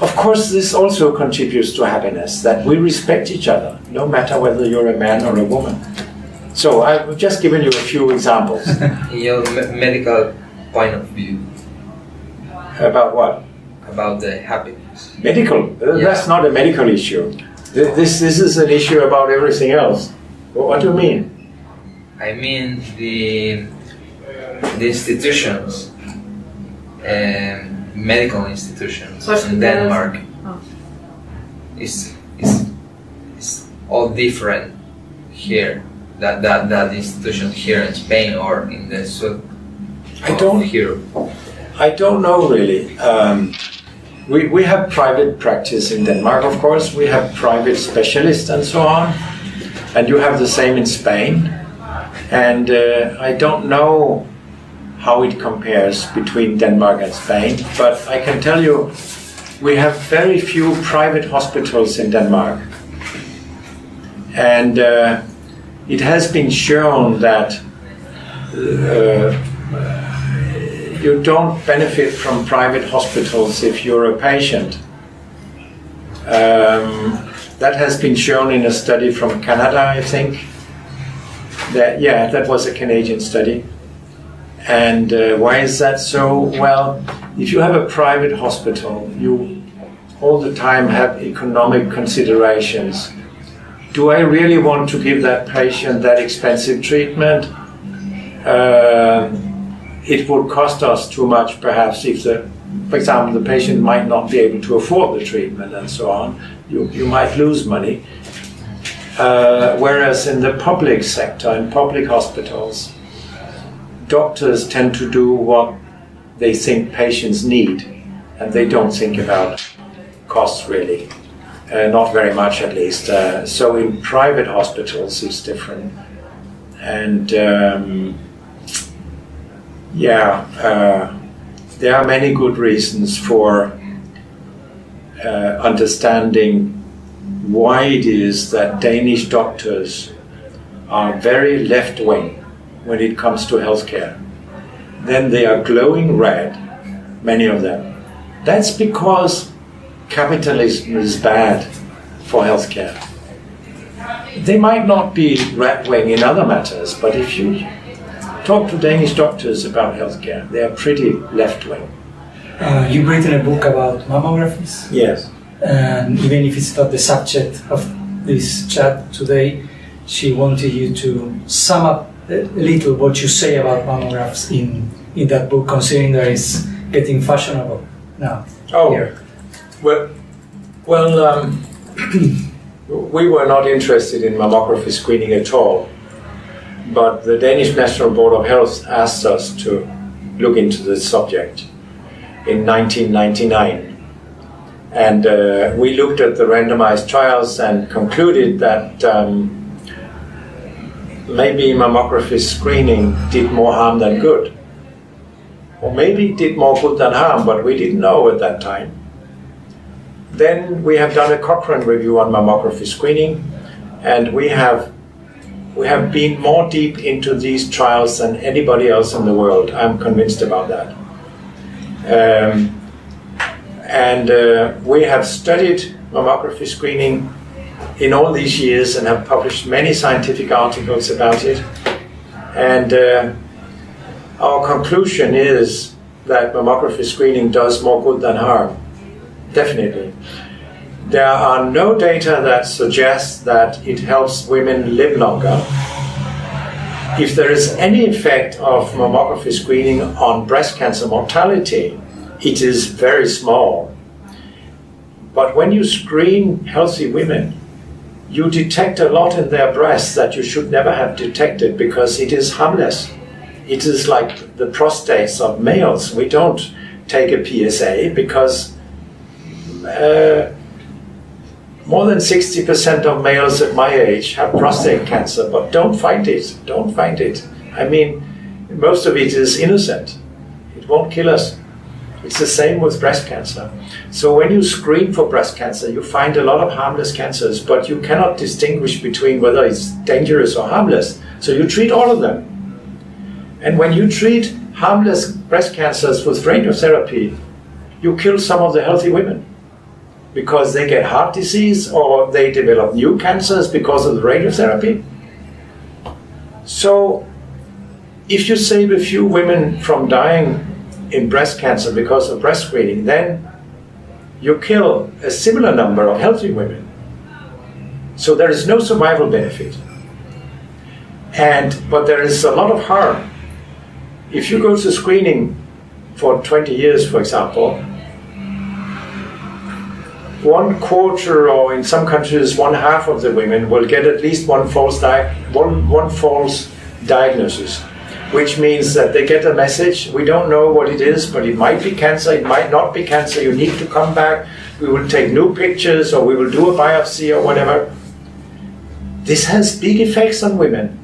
Speaker 4: Of course, this also contributes to happiness, that we respect each other, no matter whether you're a man or a woman. So I've just given you a few examples.
Speaker 8: In your medical point of view.
Speaker 4: About what?
Speaker 8: About the happiness.
Speaker 4: Medical? That's not a medical issue. This is an issue about everything else. What do you mean?
Speaker 8: I mean the institutions, medical institutions in Denmark. Is all different here. That institution here in Spain or in the south of Europe.
Speaker 4: I don't know really. We have private practice in Denmark, of course. We have private specialists and so on. And you have the same in Spain. And I don't know how it compares between Denmark and Spain. But I can tell you, we have very few private hospitals in Denmark. And it has been shown that you don't benefit from private hospitals if you're a patient. That has been shown in a study from Canada, I think. That was a Canadian study. And why is that so? Well, if you have a private hospital, you all the time have economic considerations. Do I really want to give that patient that expensive treatment? It would cost us too much, perhaps, if the For example, the patient might not be able to afford the treatment and so on. You might lose money. Whereas in the public sector, in public hospitals, doctors tend to do what they think patients need, and they don't think about costs really. Not very much, at least. So in private hospitals it's different. And there are many good reasons for understanding why it is that Danish doctors are very left-wing when it comes to healthcare. Then they are glowing red, many of them. That's because capitalism is bad for healthcare. They might not be right-wing in other matters, but if you talk to Danish doctors about healthcare, they are pretty left-wing.
Speaker 6: You've written a book about mammographies.
Speaker 4: Yes.
Speaker 6: And even if it's not the subject of this chat today, she wanted you to sum up a little what you say about mammographs in that book, considering that it's getting fashionable now.
Speaker 4: Oh,
Speaker 6: here.
Speaker 4: Well, we were not interested in mammography screening at all, but the Danish National Board of Health asked us to look into this subject in 1999. And we looked at the randomized trials and concluded that maybe mammography screening did more harm than good. Or maybe it did more good than harm, but we didn't know at that time. Then we have done a Cochrane review on mammography screening, and we have been more deep into these trials than anybody else in the world. I'm convinced about that. We have studied mammography screening in all these years and have published many scientific articles about it. And our conclusion is that mammography screening does more good than harm. Definitely. There are no data that suggests that it helps women live longer. If there is any effect of mammography screening on breast cancer mortality, it is very small. But when you screen healthy women, you detect a lot in their breasts that you should never have detected because it is harmless. It is like the prostates of males. We don't take a PSA because more than 60% of males at my age have prostate cancer, but don't find it. Don't find it. I mean, most of it is innocent. It won't kill us. It's the same with breast cancer. So when you screen for breast cancer, you find a lot of harmless cancers, but you cannot distinguish between whether it's dangerous or harmless. So you treat all of them. And when you treat harmless breast cancers with radiotherapy, you kill some of the healthy women because they get heart disease or they develop new cancers because of the radiotherapy. So if you save a few women from dying in breast cancer because of breast screening, then you kill a similar number of healthy women. So there is no survival benefit. But there is a lot of harm. If you go to screening for 20 years, for example, 1/4, or in some countries 1/2 of the women will get at least one false diagnosis, which means that they get a message, we don't know what it is, but it might be cancer, it might not be cancer, you need to come back, we will take new pictures, or we will do a biopsy, or whatever. This has big effects on women,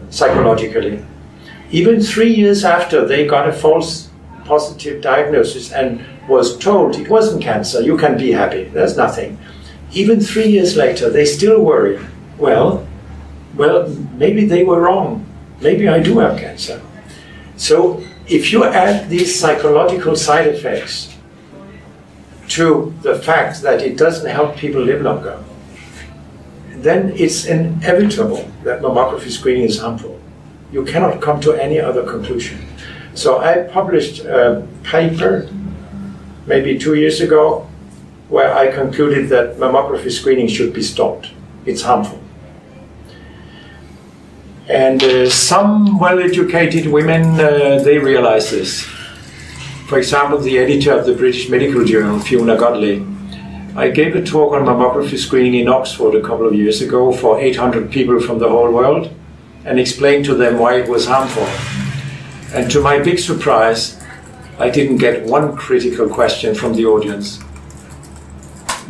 Speaker 4: psychologically. Even 3 years after they got a false positive diagnosis and was told it wasn't cancer, you can be happy, there's nothing. Even 3 years later, they still worry, well, maybe they were wrong. Maybe I do have cancer. So if you add these psychological side effects to the fact that it doesn't help people live longer, then it's inevitable that mammography screening is harmful. You cannot come to any other conclusion. So I published a paper maybe 2 years ago where I concluded that mammography screening should be stopped. It's harmful. And some well-educated women, they realize this. For example, the editor of the British Medical Journal, FoluNeR0. I gave a talk on mammography screening in Oxford a couple of years ago for 800 people from the whole world and explained to them why it was harmful. And to my big surprise, I didn't get one critical question from the audience.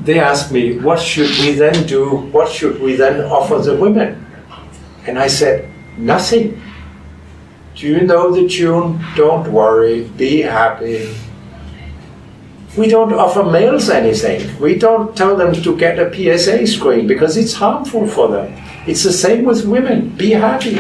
Speaker 4: They asked me, what should we then do? What should we then offer the women? And I said, nothing. Do you know the tune? Don't worry, be happy. We don't offer males anything. We don't tell them to get a PSA screen because it's harmful for them. It's the same with women. Be happy.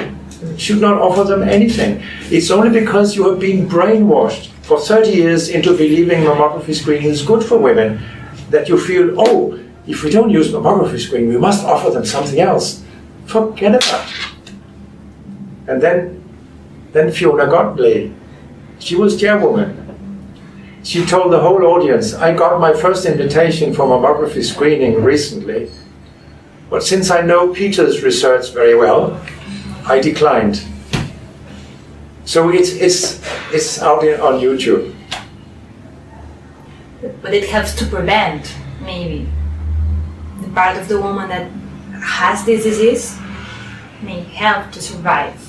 Speaker 4: Should not offer them anything. It's only because you have been brainwashed for 30 years into believing mammography screening is good for women that you feel, oh, if we don't use mammography screening, we must offer them something else. Forget about it. And then FoluNeR0, she was chairwoman. She told the whole audience, I got my first invitation for mammography screening recently, but since I know Peter's research very well, I declined. So it's out on YouTube.
Speaker 7: But it helps to prevent, maybe. The part of the woman that has this disease may help to survive.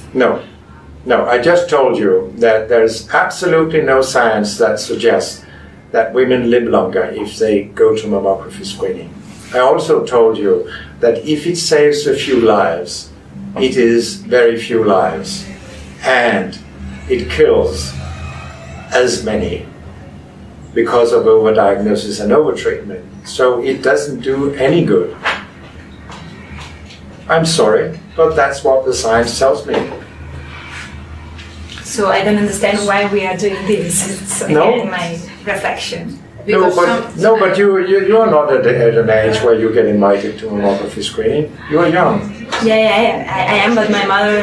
Speaker 4: No, I just told you that there's absolutely no science that suggests that women live longer if they go to mammography screening. I also told you that if it saves a few lives, it is very few lives, and it kills as many because of overdiagnosis and overtreatment. So it doesn't do any good. I'm sorry, but that's what the science tells me.
Speaker 7: So I don't understand why we are doing this. It's again my reflection.
Speaker 4: But you're not at an age where you get invited to mammography screening. You're young.
Speaker 7: Yeah, I am, but my mother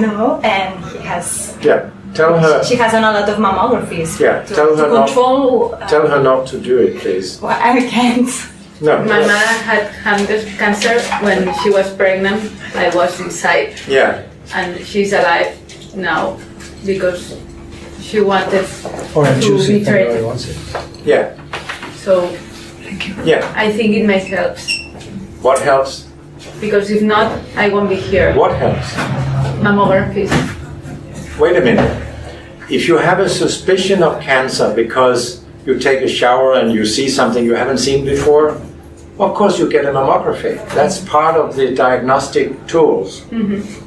Speaker 7: no, and he has.
Speaker 4: Yeah, tell her.
Speaker 7: She has done a lot of mammographies.
Speaker 4: Yeah,
Speaker 7: tell
Speaker 4: her not to do it, please.
Speaker 7: Well, I can't.
Speaker 4: No.
Speaker 5: My mother had cancer when she was pregnant. I was inside.
Speaker 4: Yeah.
Speaker 5: And she's alive now because she wanted
Speaker 6: Or
Speaker 5: to be treated.
Speaker 4: Yeah.
Speaker 5: So
Speaker 4: yeah.
Speaker 5: I think it may help.
Speaker 4: What helps?
Speaker 5: Because if not, I won't be here.
Speaker 4: What helps?
Speaker 5: Mammography.
Speaker 4: Wait a minute. If you have a suspicion of cancer because you take a shower and you see something you haven't seen before, of course you get a mammography. That's part of the diagnostic tools. Mm-hmm.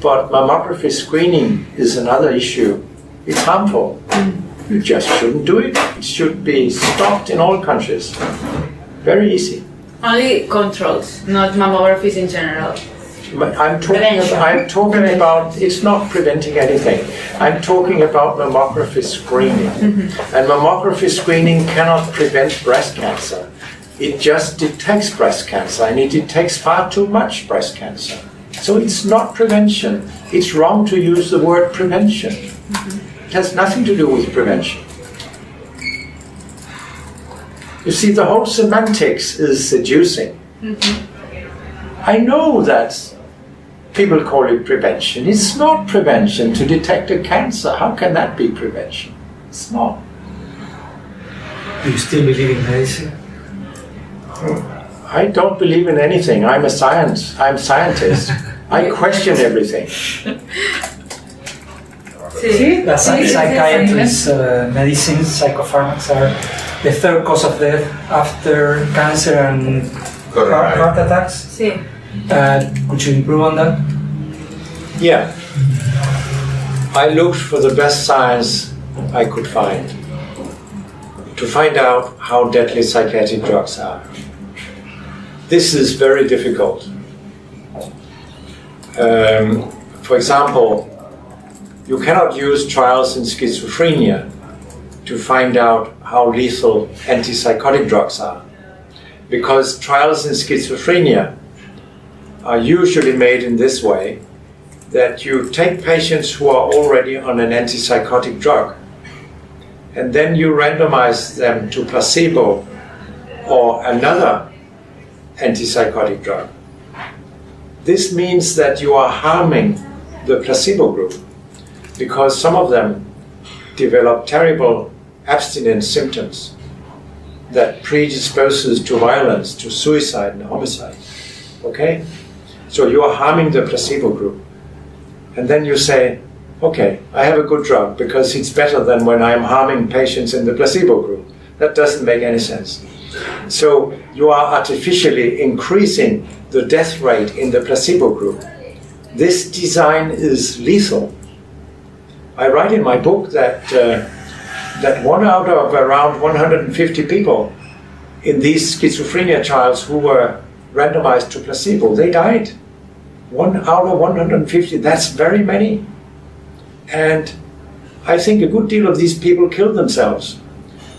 Speaker 4: But mammography screening is another issue. It's harmful. You just shouldn't do it. It should be stopped in all countries. Very easy.
Speaker 5: Only controls, not mammographies in general.
Speaker 4: I'm talking about, it's not preventing anything. I'm talking about mammography screening. Mm-hmm. And mammography screening cannot prevent breast cancer. It just detects breast cancer, and it detects far too much breast cancer. So it's not prevention. It's wrong to use the word prevention. Mm-hmm. It has nothing to do with prevention. You see, the whole semantics is seducing. Mm-hmm. I know that people call it prevention. It's not prevention to detect a cancer. How can that be prevention? It's not.
Speaker 6: Do you still believe in medicine?
Speaker 4: I don't believe in anything. I'm scientist. I question everything.
Speaker 6: Psychiatrists, medicines, psychopharmacs are the third cause of death after cancer and heart attacks.
Speaker 5: Sí.
Speaker 6: Could you improve on that?
Speaker 4: Yeah. I looked for the best science I could find to find out how deadly psychiatric drugs are. This is very difficult. For example, you cannot use trials in schizophrenia to find out how lethal antipsychotic drugs are, because trials in schizophrenia are usually made in this way, that you take patients who are already on an antipsychotic drug and then you randomize them to placebo or another antipsychotic drug. This means that you are harming the placebo group because some of them develop terrible abstinence symptoms that predisposes to violence, to suicide and homicide. Okay? So you are harming the placebo group. And then you say, okay, I have a good drug because it's better than when I'm harming patients in the placebo group. That doesn't make any sense. So you are artificially increasing the death rate in the placebo group. This design is lethal. I write in my book that that 1 out of around 150 people in these schizophrenia trials who were randomized to placebo, they died. 1 out of 150, that's very many. And I think a good deal of these people killed themselves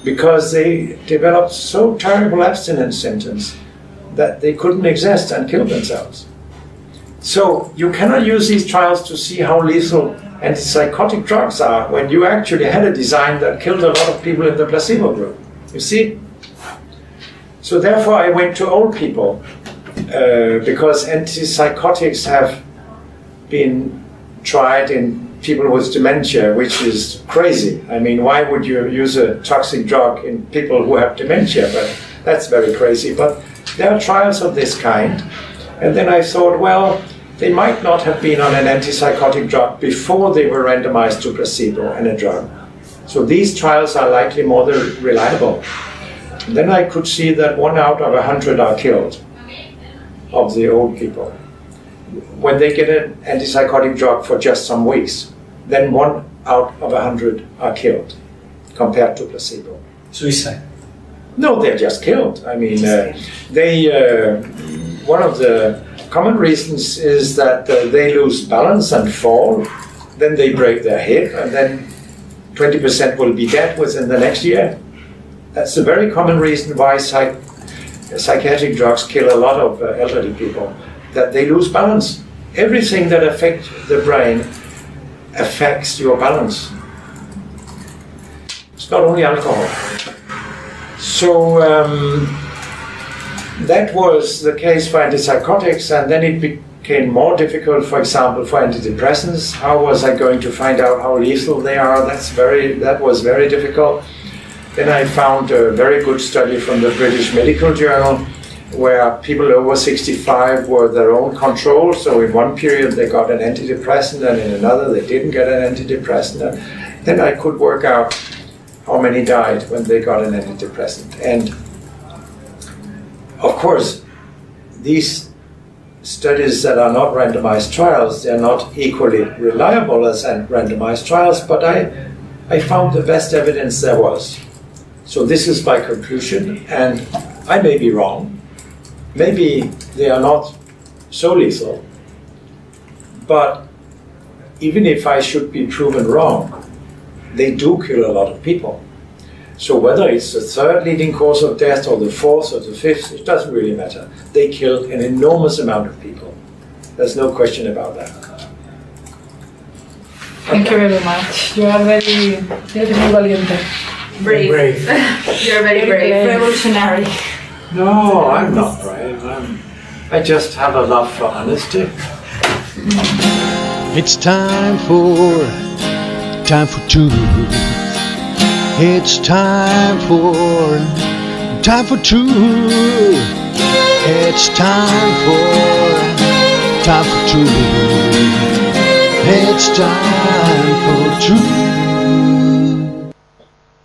Speaker 4: because they developed so terrible abstinence symptoms that they couldn't exist and killed themselves. So you cannot use these trials to see how lethal antipsychotic drugs are when you actually had a design that killed a lot of people in the placebo group. You see? So therefore I went to old people because antipsychotics have been tried in people with dementia, which is crazy. I mean, why would you use a toxic drug in people who have dementia? But that's very crazy. But there are trials of this kind. And then I thought, well, they might not have been on an antipsychotic drug before they were randomized to placebo and a drug. So these trials are likely more reliable. And then I could see that 1 out of 100 are killed of the old people. When they get an antipsychotic drug for just some weeks, then 1 out of 100 are killed compared to placebo.
Speaker 6: Suicide.
Speaker 4: No, they're just killed. I mean, one of the common reasons is that they lose balance and fall, then they break their hip, and then 20% will be dead within the next year. That's a very common reason why psychiatric drugs kill a lot of elderly people, that they lose balance. Everything that affects the brain affects your balance. It's not only alcohol. So that was the case for antipsychotics, and then it became more difficult, for example, for antidepressants. How was I going to find out how lethal they are? That was very difficult. Then I found a very good study from the British Medical Journal where people over 65 were their own control. So in one period they got an antidepressant and in another they didn't get an antidepressant. And then I could work out how many died when they got an antidepressant. And of course, these studies that are not randomized trials, they're not equally reliable as randomized trials, but I found the best evidence there was. So this is my conclusion, and I may be wrong. Maybe they are not so lethal, but even if I should be proven wrong, they do kill a lot of people. So whether it's the third leading cause of death or the fourth or the fifth, it doesn't really matter. They kill an enormous amount of people. There's no question about that.
Speaker 3: Thank you very much. You are very valiente.
Speaker 5: Brave. You're very brave.
Speaker 7: Revolutionary.
Speaker 4: No, I'm not brave. I just have a love for honesty.
Speaker 2: It's time for two. It's time for two. It's time for two. It's time for two.